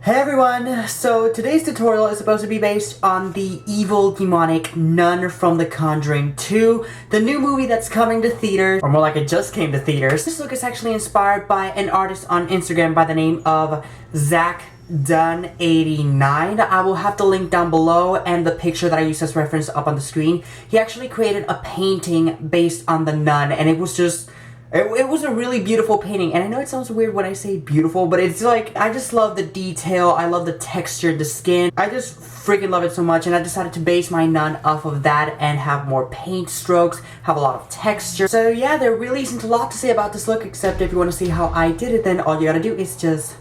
Hey everyone! So today's tutorial is supposed to be based on the evil demonic nun from the Conjuring 2, the new movie that's coming to theaters, or more like it just came to theaters. This look is actually inspired by an artist on Instagram by the name of Zach Dunn89. I will have the link down below and the picture that I used as reference up on the screen. He actually created a painting based on the nun, and it was just... It was a really beautiful painting, and I know it sounds weird when I say beautiful, but it's like, I just love the detail, I love the texture, the skin. I just freaking love it so much, and I decided to base my nun off of that and have more paint strokes, have a lot of texture. So yeah, there really isn't a lot to say about this look, except if you want to see how I did it, then all you gotta do is just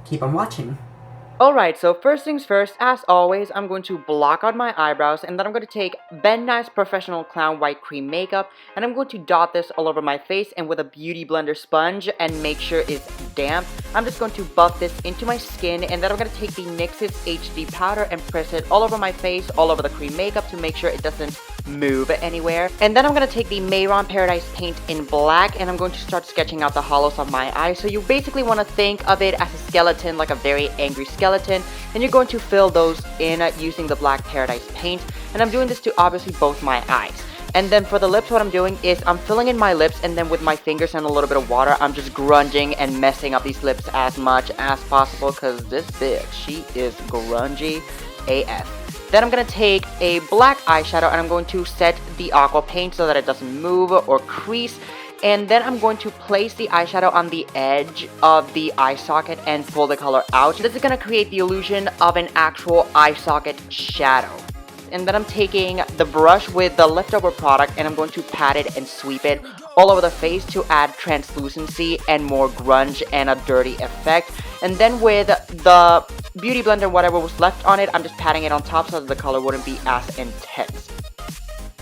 keep on watching. Alright, so first things first, as always, I'm going to block out my eyebrows, and then I'm going to take Ben Nye's Professional Clown White Cream Makeup, and I'm going to dot this all over my face, and with a Beauty Blender sponge, and make sure it's damp, I'm just going to buff this into my skin, and then I'm going to take the NYX HD powder and press it all over my face, all over the cream makeup, to make sure it doesn't move anywhere. And then I'm going to take the Mehron Paradise Paint in black, and I'm going to start sketching out the hollows of my eyes. So you basically want to think of it as a skeleton, like a very angry skeleton, and you're going to fill those in using the Black Paradise Paint, and I'm doing this to obviously both my eyes. And then for the lips, what I'm doing is I'm filling in my lips, and then with my fingers and a little bit of water, I'm just grunging and messing up these lips as much as possible, because this bitch, she is grungy AF. Then I'm going to take a black eyeshadow, and I'm going to set the aqua paint so that it doesn't move or crease. And then I'm going to place the eyeshadow on the edge of the eye socket and pull the color out. This is going to create the illusion of an actual eye socket shadow. And then I'm taking the brush with the leftover product, and I'm going to pat it and sweep it all over the face to add translucency and more grunge and a dirty effect. And then with the Beauty Blender, whatever was left on it, I'm just patting it on top so that the color wouldn't be as intense.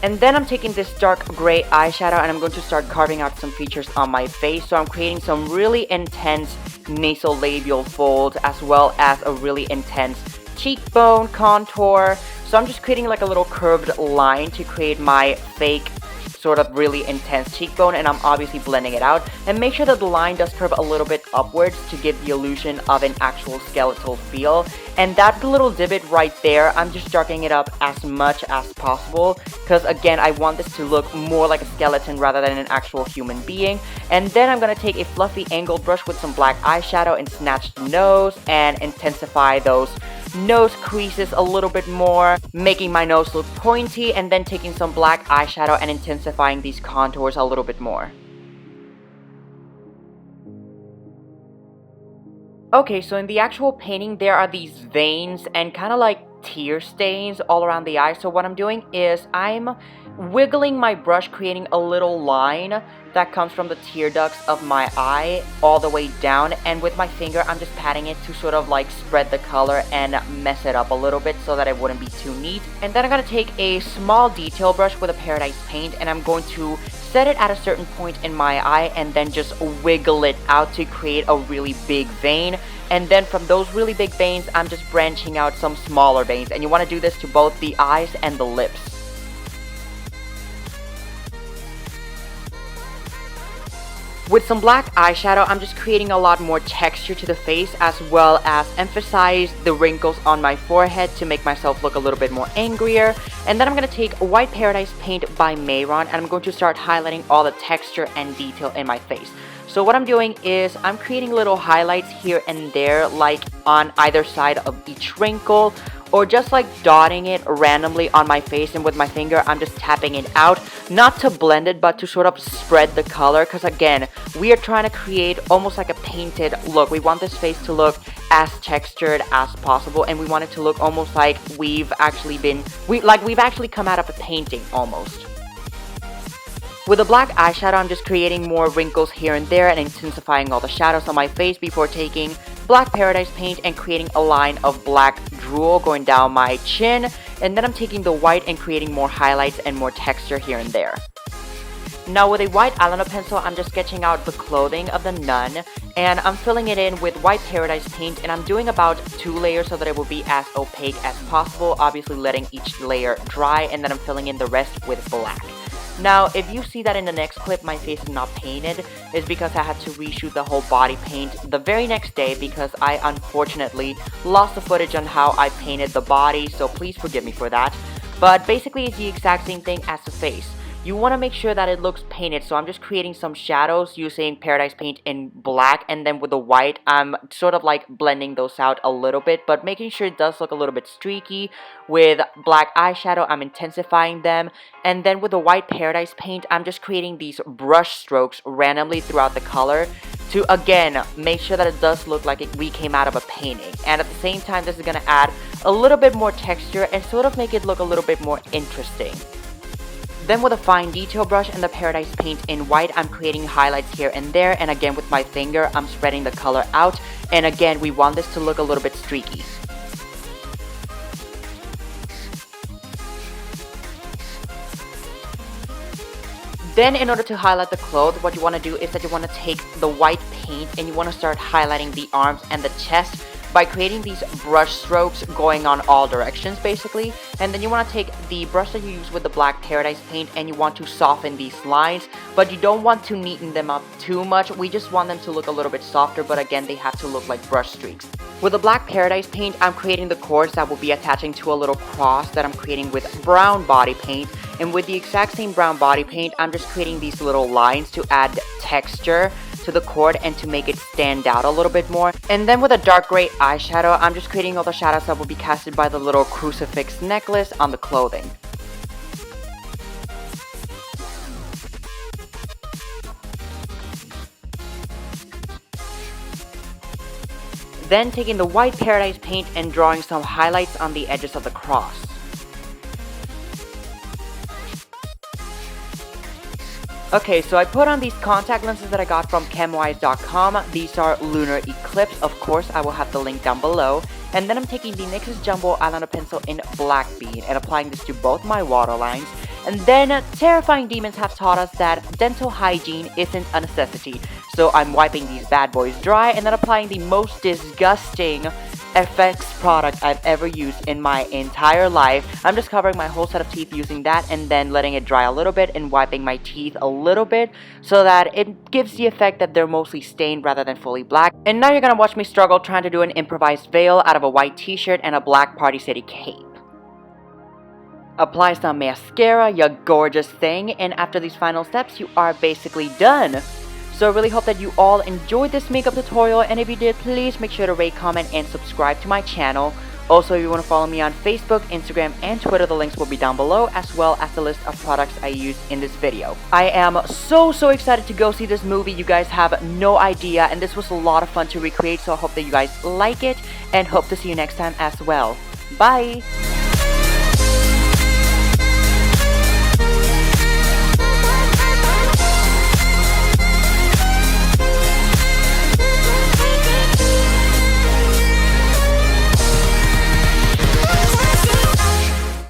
And then I'm taking this dark gray eyeshadow, and I'm going to start carving out some features on my face. So I'm creating some really intense nasolabial folds, as well as a really intense cheekbone contour. So I'm just creating like a little curved line to create my fake sort of really intense cheekbone, and I'm obviously blending it out. And make sure that the line does curve a little bit upwards to give the illusion of an actual skeletal feel. And that little divot right there, I'm just darkening it up as much as possible, because again, I want this to look more like a skeleton rather than an actual human being. And then I'm going to take a fluffy angled brush with some black eyeshadow and snatch the nose and intensify those nose creases a little bit more, making my nose look pointy, and then taking some black eyeshadow and intensifying these contours a little bit more. Okay, so in the actual painting, there are these veins and kind of like tear stains all around the eye. So what I'm doing is I'm wiggling my brush, creating a little line that comes from the tear ducts of my eye all the way down, and with my finger I'm just patting it to sort of like spread the color and mess it up a little bit so that it wouldn't be too neat. And then I'm going to take a small detail brush with a Paradise Paint, and I'm going to set it at a certain point in my eye and then just wiggle it out to create a really big vein. And then from those really big veins, I'm just branching out some smaller veins, and you want to do this to both the eyes and the lips. With some black eyeshadow, I'm just creating a lot more texture to the face, as well as emphasize the wrinkles on my forehead to make myself look a little bit more angrier. And then I'm going to take White Paradise Paint by Mehron, and I'm going to start highlighting all the texture and detail in my face. So what I'm doing is I'm creating little highlights here and there, like on either side of each wrinkle, or just like dotting it randomly on my face, and with my finger I'm just tapping it out, not to blend it but to sort of spread the color, because again, we are trying to create almost like a painted look. We want this face to look as textured as possible, and we want it to look almost like we've actually come out of a painting almost. With a black eyeshadow, I'm just creating more wrinkles here and there and intensifying all the shadows on my face before taking Black Paradise Paint and creating a line of black drool going down my chin. And then I'm taking the white and creating more highlights and more texture here and there. Now with a white eyeliner pencil, I'm just sketching out the clothing of the nun, and I'm filling it in with White Paradise Paint, and I'm doing about 2 layers so that it will be as opaque as possible, obviously letting each layer dry, and then I'm filling in the rest with black. Now, if you see that in the next clip my face is not painted, it's because I had to reshoot the whole body paint the very next day because I unfortunately lost the footage on how I painted the body, so please forgive me for that. But basically it's the exact same thing as the face. You want to make sure that it looks painted, so I'm just creating some shadows using Paradise Paint in black, and then with the white, I'm sort of like blending those out a little bit, but making sure it does look a little bit streaky. With black eyeshadow, I'm intensifying them, and then with the white Paradise Paint, I'm just creating these brush strokes randomly throughout the color to, again, make sure that it does look like we came out of a painting. And at the same time, this is going to add a little bit more texture and sort of make it look a little bit more interesting. Then with a fine detail brush and the Paradise Paint in white, I'm creating highlights here and there, and again with my finger, I'm spreading the color out, and again, we want this to look a little bit streaky. Then in order to highlight the clothes, what you want to do is that you want to take the white paint and you want to start highlighting the arms and the chest by creating these brush strokes going on all directions basically. And then you want to take the brush that you use with the black Paradise Paint and you want to soften these lines, but you don't want to neaten them up too much. We just want them to look a little bit softer, but again, they have to look like brush streaks. With the black Paradise Paint, I'm creating the cords that will be attaching to a little cross that I'm creating with brown body paint. And with the exact same brown body paint, I'm just creating these little lines to add texture to the cord and to make it stand out a little bit more. And then with a dark gray eyeshadow, I'm just creating all the shadows that will be casted by the little crucifix necklace on the clothing. Then taking the white Paradise Paint and drawing some highlights on the edges of the cross. Okay, so I put on these contact lenses that I got from chemwise.com. These are Lunar Eclipse. Of course, I will have the link down below. And then I'm taking the NYX Jumbo Eyeliner Pencil in Balck Bean and applying this to both my waterlines. And then, terrifying demons have taught us that dental hygiene isn't a necessity. So I'm wiping these bad boys dry and then applying the most disgusting FX product I've ever used in my entire life. I'm just covering my whole set of teeth using that and then letting it dry a little bit and wiping my teeth a little bit so that it gives the effect that they're mostly stained rather than fully black. And now you're gonna watch me struggle trying to do an improvised veil out of a white t-shirt and a black Party City cape. Apply some mascara, you gorgeous thing, and after these final steps, you are basically done. So I really hope that you all enjoyed this makeup tutorial, and if you did, please make sure to rate, comment, and subscribe to my channel. Also, if you want to follow me on Facebook, Instagram, and Twitter, the links will be down below, as well as the list of products I used in this video. I am so excited to go see this movie. You guys have no idea, and this was a lot of fun to recreate, so I hope that you guys like it, and hope to see you next time as well. Bye!